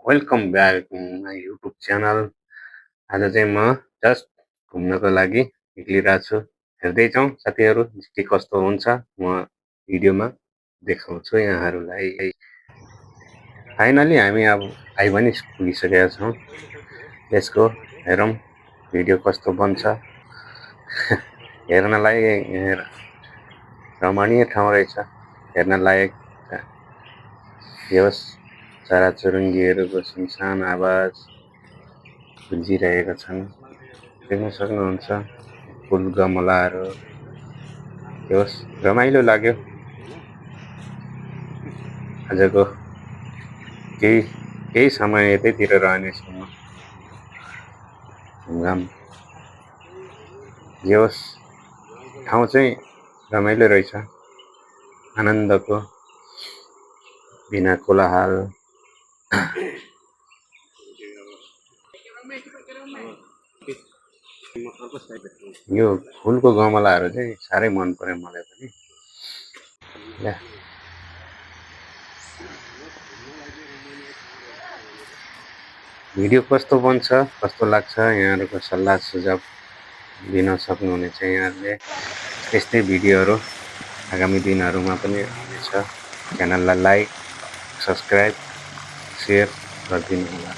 Welcome back my YouTube channel. आज चाहिँ म जस्ट घुम्नको लागि निक्लिरहेको छु। हेर्दै जाउँ साथीहरू के कस्तो हुन्छ, म भिडियोमा देखाउँछु यहाँहरूलाई। फाइनली हामी अब आइ पनि पुगिसकेका छौँ। लेट्स गो, हेरौँ भिडियो कस्तो बन्छ। हेर्नलाई रमणीय ठाउँ रहेछ, हेर्न लायक। होस्, चराचुरुङ्गीहरूको सुनसान आवाज गुन्जिरहेका छन्, देख्न सक्नुहुन्छ। फुल गमलाहरू, होस् रमाइलो लाग्यो। आजको केही समय यतैतिर रहनेछु म। घुमघाम होस्, ठाउँ चाहिँ रमाइलो रहेछ, आनन्दको, बिना कोलाहल। यो फुलको गमलाहरू चाहिँ साह्रै मन पर्यो मलाई पनि। भिडियो कस्तो बन्छ, कस्तो लाग्छ, यहाँहरूको सल्लाह सुझाव दिन सक्नुहुनेछ यहाँहरूले। त्यस्तै भिडियोहरू आगामी दिनहरूमा पनि आउनेछ। च्यानललाई लाइक, सब्सक्राइब, सेयर गरिदिनु होला।